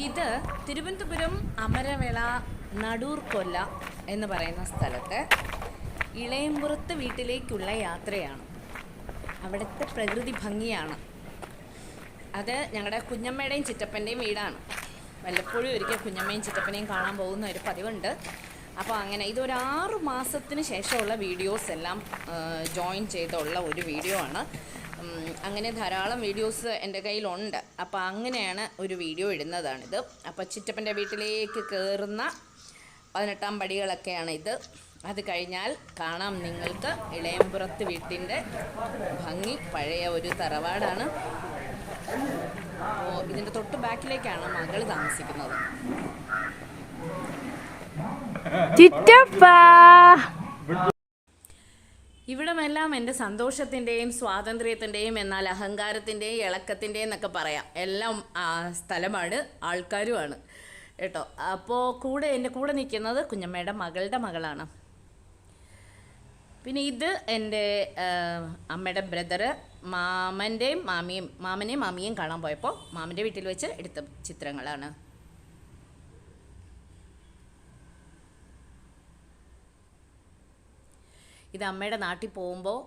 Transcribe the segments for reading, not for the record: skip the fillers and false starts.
ഇത് തിരുവനന്തപുരം അമരവിള നടൂർ കൊല്ല എന്ന് പറയുന്ന സ്ഥലത്ത് ഇളയമ്പുറത്ത് വീട്ടിലേക്കുള്ള യാത്രയാണ്. അവിടുത്തെ പ്രകൃതി ഭംഗിയാണ്. അത് ഞങ്ങളുടെ കുഞ്ഞമ്മയുടെയും ചിറ്റപ്പൻ്റെയും വീടാണ്. വല്ലപ്പോഴും ഒരിക്കൽ കുഞ്ഞമ്മയും ചിറ്റപ്പനെയും കാണാൻ പോകുന്ന ഒരു പതിവുണ്ട്. അപ്പോൾ അങ്ങനെ ഇതൊരു 6 മാസത്തിന് ശേഷമുള്ള വീഡിയോസ് എല്ലാം ജോയിൻ ചെയ്തുള്ള ഒരു വീഡിയോ ആണ്. അങ്ങനെ ധാരാളം വീഡിയോസ് എൻ്റെ കയ്യിലുണ്ട്. അപ്പോൾ അങ്ങനെയാണ് ഒരു വീഡിയോ ഇടുന്നതാണിത്. അപ്പോൾ ചിറ്റപ്പൻ്റെ വീട്ടിലേക്ക് കയറുന്ന 18ാം പടികളൊക്കെയാണ് ഇത്. അത് കഴിഞ്ഞാൽ കാണാം നിങ്ങൾക്ക് ഇളയമ്പുറത്ത് വീട്ടിൻ്റെ ഭംഗി. പഴയ ഒരു തറവാടാണ്. അപ്പോൾ ഇതിൻ്റെ തൊട്ട് ബാക്കിലേക്കാണ് മകൾ താമസിക്കുന്നത്. ഇവിടമെല്ലാം എൻ്റെ സന്തോഷത്തിൻ്റെയും സ്വാതന്ത്ര്യത്തിൻ്റെയും എന്നാൽ അഹങ്കാരത്തിൻ്റെയും ഇളക്കത്തിൻ്റെയും എന്നൊക്കെ പറയാം. എല്ലാം സ്ഥലമാണ്, ആൾക്കാരുമാണ് കേട്ടോ. അപ്പോൾ എൻ്റെ കൂടെ നിൽക്കുന്നത് കുഞ്ഞമ്മയുടെ മകളുടെ മകളാണ്. പിന്നെ ഇത് എൻ്റെ അമ്മയുടെ ബ്രദറ് മാമനെയും മാമിയെയും കാണാൻ പോയപ്പോൾ മാമൻ്റെ വീട്ടിൽ വെച്ച് എടുത്ത ചിത്രങ്ങളാണ്. ഇത് അമ്മയുടെ നാട്ടിൽ പോകുമ്പോൾ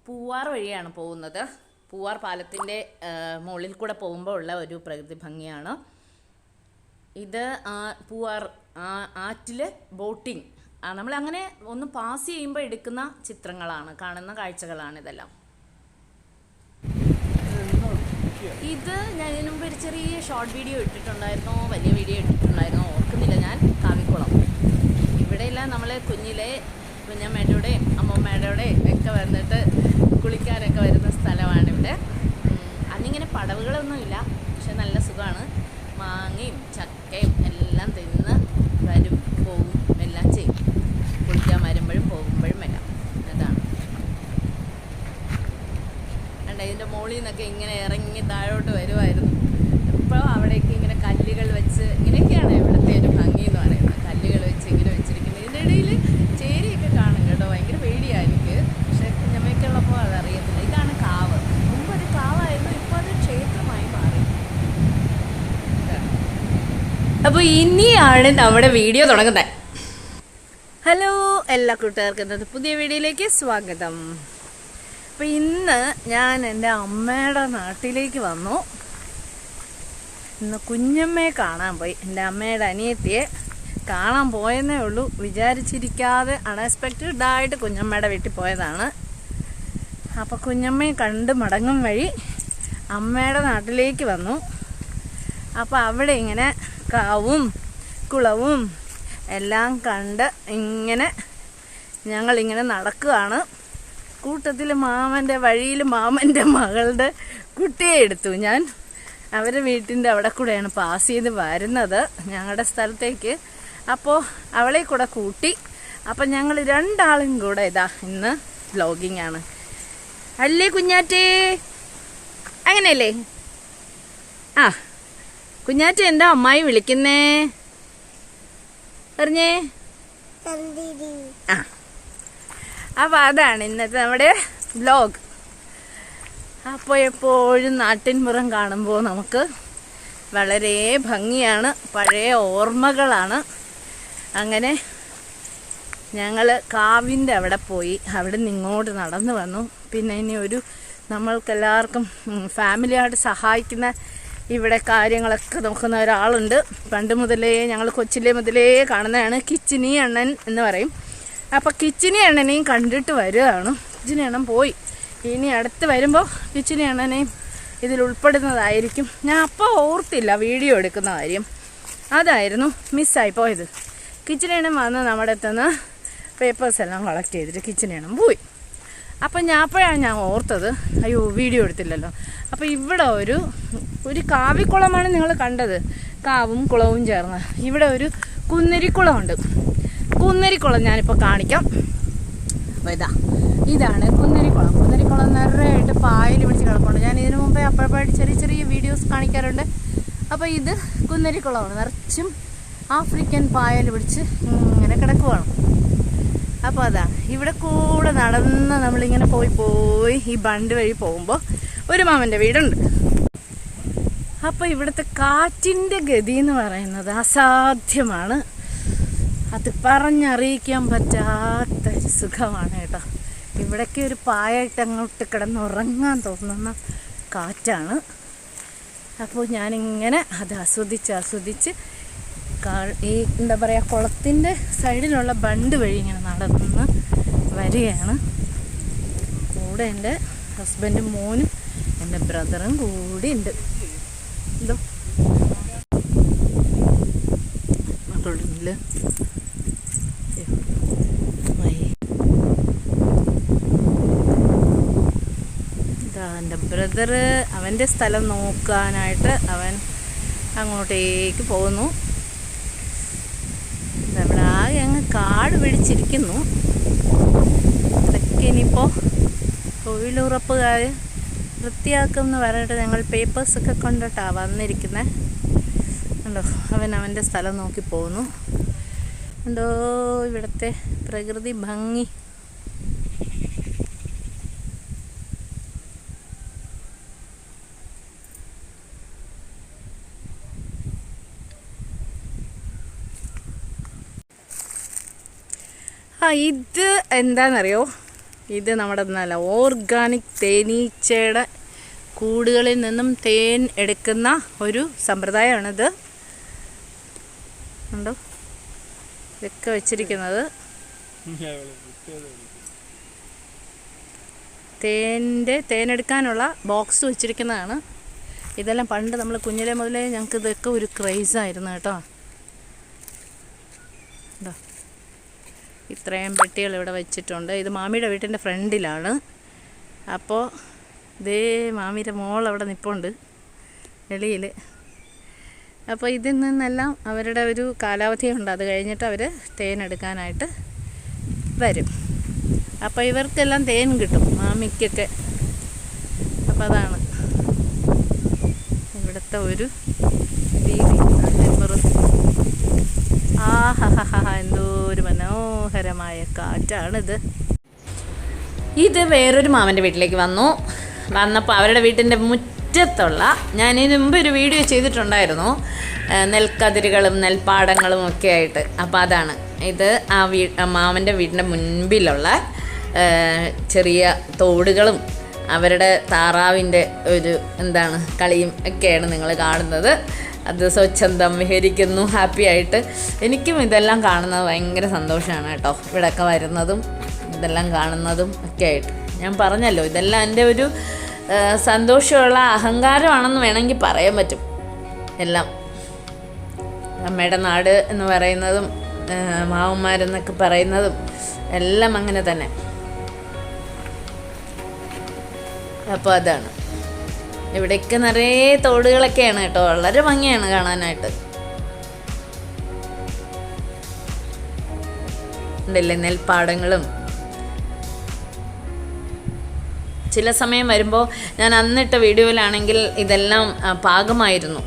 പൂവാർ വഴിയാണ് പോകുന്നത്. പൂവാർ പാലത്തിൻ്റെ മുകളിൽ കൂടെ പോകുമ്പോൾ ഉള്ള ഒരു പ്രകൃതി ഭംഗിയാണ് ഇത്. പൂവാർ ആറ്റിൽ ബോട്ടിങ് നമ്മളങ്ങനെ ഒന്ന് പാസ് ചെയ്യുമ്പോൾ എടുക്കുന്ന ചിത്രങ്ങളാണ്, കാണുന്ന കാഴ്ചകളാണ് ഇതെല്ലാം. ഇത് ഞാൻ ഇതിനു മുമ്പ് ഒരു ചെറിയ ഷോർട്ട് വീഡിയോ ഇട്ടിട്ടുണ്ടായിരുന്നോ വലിയ വീഡിയോ ഇട്ടിട്ടുണ്ടായിരുന്നോ ഓർക്കുന്നില്ല ഞാൻ. കാവിക്കുളം ഇവിടെയെല്ലാം നമ്മൾ കുഞ്ഞമ്മയുടെയും അമ്മമ്മയുടെയും ഒക്കെ വന്നിട്ട് കുളിക്കാനൊക്കെ വരുന്ന സ്ഥലമാണ് ഇവിടെ. അന്നിങ്ങനെ പടവുകളൊന്നുമില്ല, പക്ഷെ നല്ല സുഖമാണ്. മാങ്ങയും ചക്കയും എല്ലാം തിന്ന് വരും പോവും എല്ലാം ചെയ്യും. കുളിക്കാൻ വരുമ്പോഴും പോകുമ്പോഴും എല്ലാം അതാണ്. ഇതിൻ്റെ മുകളിൽ നിന്നൊക്കെ ഇങ്ങനെ ഇറങ്ങി താഴോട്ട് വരുമായിരുന്നു. ഇപ്പോൾ അവിടേക്ക് ഇങ്ങനെ കല്ലുകൾ വെച്ച് ഇങ്ങനെയൊക്കെയാണ് ഇവിടുത്തെ ഒരു ഭംഗി എന്ന് പറയുന്നത്. കല്ലുകൾ വെച്ച് ഇങ്ങനെ വെച്ചിരിക്കുന്നത്. ഇതിൻ്റെ ഇടയിൽ ചേരിയൊക്കെ കാണും കേട്ടോ. ഭയങ്കര പേടിയായിരിക്കും, പക്ഷേ കുഞ്ഞമ്മയ്ക്കുള്ളപ്പോൾ അതറിയത്തില്ല. ഇതാണ് കാവ്. മുമ്പ് ഒരു കാവായിരുന്നു, ഇപ്പോൾ അത് ക്ഷേത്രമായി മാറി. അപ്പോൾ ഇനിയാണ് നമ്മുടെ വീഡിയോ തുടങ്ങുന്നത്. ഹലോ എല്ലാ കൂട്ടുകാർക്കും ഇന്നത്തെ പുതിയ വീഡിയോയിലേക്ക് സ്വാഗതം. അപ്പോൾ ഇന്ന് ഞാൻ എൻ്റെ അമ്മയുടെ നാട്ടിലേക്ക് വന്നു. ഇന്ന് കുഞ്ഞമ്മയെ കാണാൻ പോയി. എൻ്റെ അമ്മയുടെ അനിയത്തിയെ കാണാൻ പോയെന്നേ ഉള്ളൂ. വിചാരിച്ചിരിക്കാതെ അൺഎക്സ്പെക്റ്റഡായിട്ട് കുഞ്ഞമ്മയുടെ വീട്ടിൽ പോയതാണ്. അപ്പോൾ കുഞ്ഞമ്മയെ കണ്ട് മടങ്ങും വഴി അമ്മയുടെ നാട്ടിലേക്ക് വന്നു. അപ്പോൾ അവിടെ ഇങ്ങനെ കാവും കുളവും എല്ലാം കണ്ട് ഞങ്ങളിങ്ങനെ നടക്കുകയാണ്. കൂട്ടത്തിൽ മാമൻ്റെ വഴിയിൽ മാമൻ്റെ മകളുടെ കുട്ടിയെ എടുത്തു ഞാൻ. അവരുടെ വീട്ടിൻ്റെ അവിടെ കൂടെയാണ് പാസ് ചെയ്ത് വരുന്നത് ഞങ്ങളുടെ സ്ഥലത്തേക്ക്. അപ്പോൾ അവളെ കൂടെ കൂട്ടി. അപ്പം ഞങ്ങൾ രണ്ടാളും കൂടെ ഇന്ന് വ്ലോഗിങ് ആണ്. അല്ലേ കുഞ്ഞാറ്റേ? അങ്ങനെയല്ലേ? കുഞ്ഞാറ്റ എന്താ അമ്മായി വിളിക്കുന്നേ പറഞ്ഞേ? അപ്പോൾ അതാണ് ഇന്നത്തെ നമ്മുടെ വ്ലോഗ്. അപ്പോൾ എപ്പോഴും നാട്ടിൻപുറം കാണുമ്പോൾ നമുക്ക് വളരെ ഭംഗിയാണ്, പഴയ ഓർമ്മകളാണ്. അങ്ങനെ ഞങ്ങൾ കാവിൻ്റെ അവിടെ പോയി. അവിടെ നിന്ന് ഇങ്ങോട്ട് നടന്നു വന്നു. പിന്നെ ഇനി നമ്മൾക്കെല്ലാവർക്കും ഫാമിലിയായിട്ട് സഹായിക്കുന്ന ഇവിടെ കാര്യങ്ങളൊക്കെ നോക്കുന്ന ഒരാളുണ്ട്. പണ്ട് മുതലേ ഞങ്ങൾ കൊച്ചിലെ മുതലേ കാണുന്നതാണ്. കിച്ചിനി അണ്ണൻ എന്ന് പറയും. അപ്പോൾ കിച്ചിനി അണ്ണനെയും കണ്ടിട്ട് വരികയാണ്. കിച്ചിനി അണ്ണൻ പോയി. ഇനി അടുത്ത് വരുമ്പോൾ കിച്ചിനി അണ്ണനെയും ഇതിൽ ഉൾപ്പെടുന്നതായിരിക്കും. ഞാൻ അപ്പോൾ ഓർത്തില്ല വീഡിയോ എടുക്കുന്ന കാര്യം. അതായിരുന്നു മിസ്സായി പോയത്. കിച്ചിനി അണ്ണൻ വന്ന് നമ്മുടെ അടുത്തുനിന്ന് പേപ്പേഴ്സ് എല്ലാം കളക്ട് ചെയ്തിട്ട് കിച്ചിനി അണ്ണൻ പോയി. അപ്പം അപ്പോഴാണ് ഞാൻ ഓർത്തത്, അയ്യോ വീഡിയോ എടുത്തില്ലല്ലോ. അപ്പോൾ ഇവിടെ ഒരു കാവിക്കുളമാണ് നിങ്ങൾ കണ്ടത്. കാവും കുളവും ചേർന്ന് ഇവിടെ ഒരു കുന്നരിക്കുളമുണ്ട്. കുന്നരിക്കുളം ഞാനിപ്പോൾ കാണിക്കാം. അപ്പോൾ ഇതാണ് കുന്നരിക്കുളം. കുന്നരിക്കുളം നിറയായിട്ട് പായൽ പിടിച്ച് കിടപ്പുണ്ട്. ഞാൻ ഇതിനു മുമ്പേ അപ്പോഴപ്പോഴായിട്ട് ചെറിയ ചെറിയ വീഡിയോസ് കാണിക്കാറുണ്ട്. അപ്പോൾ ഇത് കുന്നരിക്കുളമാണ്. നിറച്ചും ആഫ്രിക്കൻ പായൽ പിടിച്ച് ഇങ്ങനെ കിടക്കുവാണ്. അപ്പോൾ ഇവിടെ കൂടെ നടന്ന് നമ്മളിങ്ങനെ പോയി ഈ ബണ്ട് വഴി പോകുമ്പോൾ ഒരു മാമൻ്റെ വീടുണ്ട്. അപ്പോൾ ഇവിടുത്തെ കാറ്റിൻ്റെ ഗതി എന്ന് പറയുന്നത് അസാധ്യമാണ്. അത് പറഞ്ഞറിയിക്കാൻ പറ്റാത്തൊരു സുഖമാണ് കേട്ടോ. ഇവിടേക്ക് ഒരു പായായിട്ട് അങ്ങോട്ട് കിടന്നുറങ്ങാൻ തോന്നുന്ന കാറ്റാണ്. അപ്പോൾ ഞാനിങ്ങനെ അത് ആസ്വദിച്ച് ഈ എന്താ പറയുക, കുളത്തിൻ്റെ സൈഡിലുള്ള ബണ്ട് വഴി ഇങ്ങനെ നടന്ന് വരികയാണ്. കൂടെ എൻ്റെ ഹസ്ബൻഡും മോനും എൻ്റെ ബ്രദറും കൂടി ഉണ്ട്. എന്തോ മക്കളുടെ ഇതാ എൻ്റെ ബ്രദറ് അവൻ്റെ സ്ഥലം നോക്കാനായിട്ട് അവൻ അങ്ങോട്ടേക്ക് പോകുന്നു. ഇവിടെ ആകെ അങ്ങ് കാട് പിടിച്ചിരിക്കുന്നു. ഇതൊക്കെ ഇനിയിപ്പോൾ തൊഴിലുറപ്പുകാർ വൃത്തിയാക്കും എന്ന് പറഞ്ഞിട്ട് ഞങ്ങൾ പേപ്പേഴ്സൊക്കെ കൊണ്ടിട്ടാണ് വന്നിരിക്കുന്നത്. ഉണ്ടോ, അവൻ്റെ സ്ഥലം നോക്കി പോകുന്നു. ഉണ്ടോ ഇവിടുത്തെ പ്രകൃതി ഭംഗി. ഇത് എന്താണെന്നറിയോ, ഇത് നമ്മുടെ നല്ല ഓർഗാനിക് തേനീച്ചയുടെ കൂടുകളിൽ നിന്നും തേൻ എടുക്കുന്ന ഒരു സമ്പ്രദായമാണിത്. ഉണ്ടോ ഇതൊക്കെ വെച്ചിരിക്കുന്നത് തേനെടുക്കാനുള്ള ബോക്സ് വെച്ചിരിക്കുന്നതാണ്. ഇതെല്ലാം പണ്ട് നമ്മൾ കുഞ്ഞിലെ മുതലേ ഞങ്ങൾക്ക് ഇതൊക്കെ ഒരു ക്രേസായിരുന്നു കേട്ടോ. ഉണ്ടോ ഇത്രയും പെട്ടികൾ ഇവിടെ വെച്ചിട്ടുണ്ട്. ഇത് മാമിയുടെ വീട്ടിൻ്റെ ഫ്രണ്ടിലാണ്. അപ്പോൾ ഇതേ മാമിയുടെ മോൾ അവിടെ നിൽപ്പുണ്ട് വെളിയിൽ. അപ്പോൾ ഇതിൽ നിന്നെല്ലാം അവരുടെ ഒരു കാലാവധിയുണ്ട്. അത് കഴിഞ്ഞിട്ട് അവർ തേനെടുക്കാനായിട്ട് വരും. അപ്പോൾ ഇവർക്കെല്ലാം തേൻ കിട്ടും, മാമിക്കൊക്കെ. അപ്പോൾ അതാണ് ഇവിടുത്തെ ഒരു രീതി. എന്തോ ഒരു മനോഹരമായ കാറ്റാണിത്. ഇത് വേറൊരു മാമൻ്റെ വീട്ടിലേക്ക് വന്നപ്പോൾ അവരുടെ വീട്ടിൻ്റെ മുറ്റത്തുള്ള, ഞാൻ ഇതിന് മുമ്പ് ഒരു വീഡിയോ ചെയ്തിട്ടുണ്ടായിരുന്നു, നെൽക്കതിരുകളും നെൽപ്പാടങ്ങളും ഒക്കെ ആയിട്ട്. അപ്പോൾ അതാണ് ഇത്. മാമൻ്റെ വീടിൻ്റെ മുൻപിലുള്ള ചെറിയ തോടുകളും അവരുടെ താറാവിൻ്റെ ഒരു കളിയും ഒക്കെയാണ് നിങ്ങൾ കാണുന്നത്. അത് സ്വച്ഛന്തം വിഹരിക്കുന്നു ഹാപ്പി ആയിട്ട്. എനിക്കും ഇതെല്ലാം കാണുന്നത് ഭയങ്കര സന്തോഷമാണ് കേട്ടോ. ഇവിടെയൊക്കെ വരുന്നതും ഇതെല്ലാം കാണുന്നതും ഒക്കെ ആയിട്ട്. ഞാൻ പറഞ്ഞല്ലോ, ഇതെല്ലാം എൻ്റെ ഒരു സന്തോഷമുള്ള അഹങ്കാരമാണെന്ന് വേണമെങ്കിൽ പറയാൻ പറ്റും. എല്ലാം അമ്മയുടെ നാട് എന്ന് പറയുന്നതും മാവന്മാരെന്നൊക്കെ പറയുന്നതും എല്ലാം അങ്ങനെ തന്നെ. അപ്പോൾ അതാണ്. ഇവിടെയൊക്കെ നിറയെ തോടുകളൊക്കെയാണ് കേട്ടോ. വളരെ ഭംഗിയാണ് കാണാനായിട്ട്. ഉണ്ടല്ലേ നെൽപ്പാടങ്ങളും. ചില സമയം വരുമ്പോൾ, ഞാൻ അന്നിട്ട വീഡിയോയിലാണെങ്കിൽ ഇതെല്ലാം പാകമായിരുന്നു.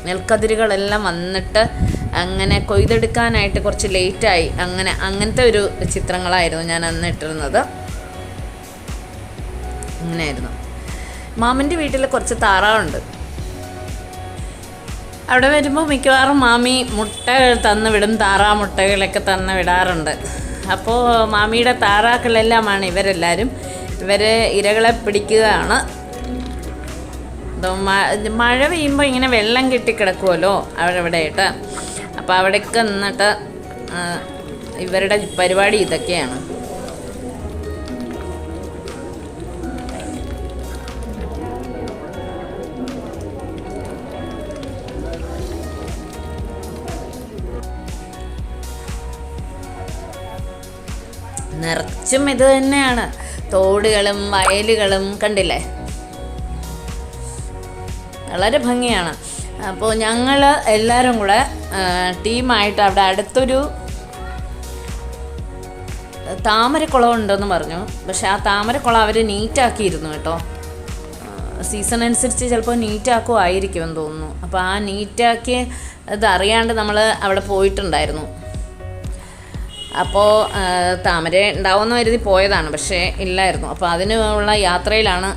നെൽക്കതിരുകളെല്ലാം വന്നിട്ട് അങ്ങനെ കൊയ്തെടുക്കാനായിട്ട് കുറച്ച് ലേറ്റായി. അങ്ങനത്തെ ഒരു ചിത്രങ്ങളായിരുന്നു ഞാൻ അന്നിട്ടിരുന്നത്. അങ്ങനെയായിരുന്നു. മാമൻ്റെ വീട്ടിൽ കുറച്ച് താറാവുണ്ട്. അവിടെ വരുമ്പോൾ മിക്കവാറും മാമി മുട്ടകൾ തന്നു വിടും. താറാവ് മുട്ടകളൊക്കെ തന്നു വിടാറുണ്ട്. അപ്പോൾ മാമിയുടെ താറാക്കളെല്ലാമാണ് ഇവരെല്ലാവരും. ഇവർ ഇരകളെ പിടിക്കുകയാണ്. മഴ പെയ്യുമ്പോൾ ഇങ്ങനെ വെള്ളം കെട്ടിക്കിടക്കുമല്ലോ അവിടെ. അപ്പോൾ അവിടേക്ക് നിന്നിട്ട് ഇവരുടെ പരിപാടി ഇതൊക്കെയാണ്. നിറച്ചും ഇത് തന്നെയാണ്. തോടുകളും വയലുകളും കണ്ടില്ലേ, വളരെ ഭംഗിയാണ്. അപ്പോൾ ഞങ്ങൾ എല്ലാവരും കൂടെ ടീമായിട്ട് അവിടെ അടുത്തൊരു താമരക്കുളം ഉണ്ടെന്ന് പറഞ്ഞു. പക്ഷെ ആ താമരക്കുളം അവർ നീറ്റാക്കിയിരുന്നു കേട്ടോ. സീസൺ അനുസരിച്ച് ചിലപ്പോൾ നീറ്റാക്കുമായിരിക്കുമെന്ന് തോന്നുന്നു. അപ്പോൾ ആ നീറ്റാക്കി ഇത് അറിയാണ്ട് നമ്മൾ അവിടെ പോയിട്ടുണ്ടായിരുന്നു. അപ്പോൾ താമര ഉണ്ടാവുമെന്ന് കരുതി പോയതാണ്, പക്ഷേ ഇല്ലായിരുന്നു. അപ്പോൾ അതിനുള്ള യാത്രയിലാണ്,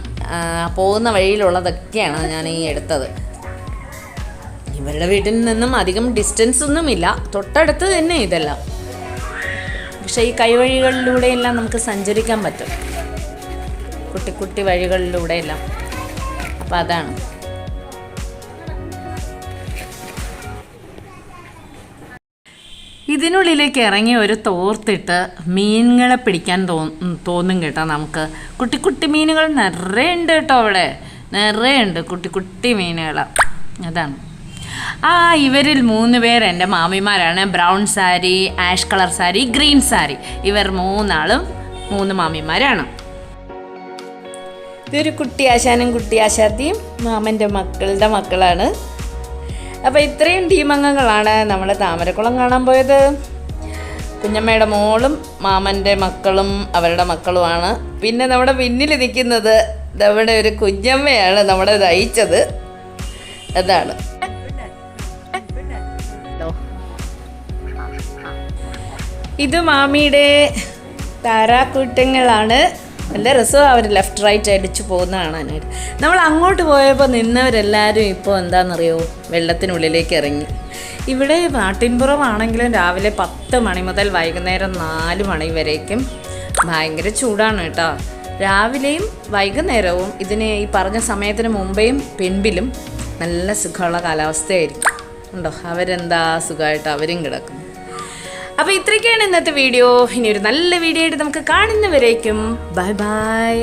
പോകുന്ന വഴിയിലുള്ളതൊക്കെയാണ് ഞാൻ ഈ എടുത്തത്. ഇവരുടെ വീട്ടിൽ നിന്നും അധികം ഡിസ്റ്റൻസ് ഒന്നുമില്ല, തൊട്ടടുത്ത് തന്നെ ഇതെല്ലാം. പക്ഷെ ഈ കൈവഴികളിലൂടെയെല്ലാം നമുക്ക് സഞ്ചരിക്കാൻ പറ്റും, കുട്ടി കുട്ടി വഴികളിലൂടെയെല്ലാം. അപ്പം അതാണ്. ഇതിനുള്ളിലേക്ക് ഇറങ്ങി ഒരു തോർത്തിട്ട് മീനുകളെ പിടിക്കാൻ തോന്നും കേട്ടോ നമുക്ക്. കുട്ടി കുട്ടി മീനുകൾ നിറയുണ്ട് കേട്ടോ, അവിടെ നിറയുണ്ട് കുട്ടി കുട്ടി മീനുകൾ. അതാണ്. ഇവരിൽ 3 പേർ എൻ്റെ മാമിമാരാണ്. Brown sari, ash colour sari, green sari. ഇവർ 3 ആളും 3 മാമിമാരാണ്. ഇതൊരു കുട്ടി ആശാനും കുട്ടി ആശാത്തിയും മാമൻ്റെ മക്കളുടെ മക്കളാണ്. അപ്പോൾ ഇത്രയും ടീം അംഗങ്ങളാണ് നമ്മൾ താമരക്കുളം കാണാൻ പോയത്. കുഞ്ഞമ്മയുടെ മോളും മാമൻ്റെ മക്കളും അവരുടെ മക്കളുമാണ്. പിന്നെ നമ്മുടെ പിന്നിൽ നിൽക്കുന്നത് നമ്മുടെ ഒരു കുഞ്ഞമ്മയാണ് നമ്മളെ നയിച്ചത്. അതാണ്. ഇത് മാമിയുടെ താരാക്കൂട്ടങ്ങളാണ്. നല്ല രസമാണ്, അവർ ലെഫ്റ്റ് റൈറ്റ് അടിച്ച് പോകുന്ന കാണാനായിട്ട്. നമ്മൾ അങ്ങോട്ട് പോയപ്പോൾ നിന്നവരെല്ലാവരും ഇപ്പോൾ എന്താണെന്നറിയോ, വെള്ളത്തിനുള്ളിലേക്ക് ഇറങ്ങി. ഇവിടെ നാട്ടിൻപുറമാണെങ്കിലും രാവിലെ 10 മണി മുതൽ വൈകുന്നേരം 4 മണി വരേക്കും ഭയങ്കര ചൂടാണ് കേട്ടോ. രാവിലെയും വൈകുന്നേരവും ഇതിന് ഈ പറഞ്ഞ സമയത്തിന് മുമ്പേയും പിൻപിലും നല്ല സുഖമുള്ള കാലാവസ്ഥയായിരിക്കും. ഉണ്ടോ, അവരെന്താ സുഖമായിട്ട് അവരും കിടക്കും. അപ്പോൾ ഇത്രയൊക്കെയാണ് ഇന്നത്തെ വീഡിയോ. ഇനി ഒരു നല്ല വീഡിയോ ആയിട്ട് നമുക്ക് കാണുന്നവരേക്കും ബൈ ബൈ.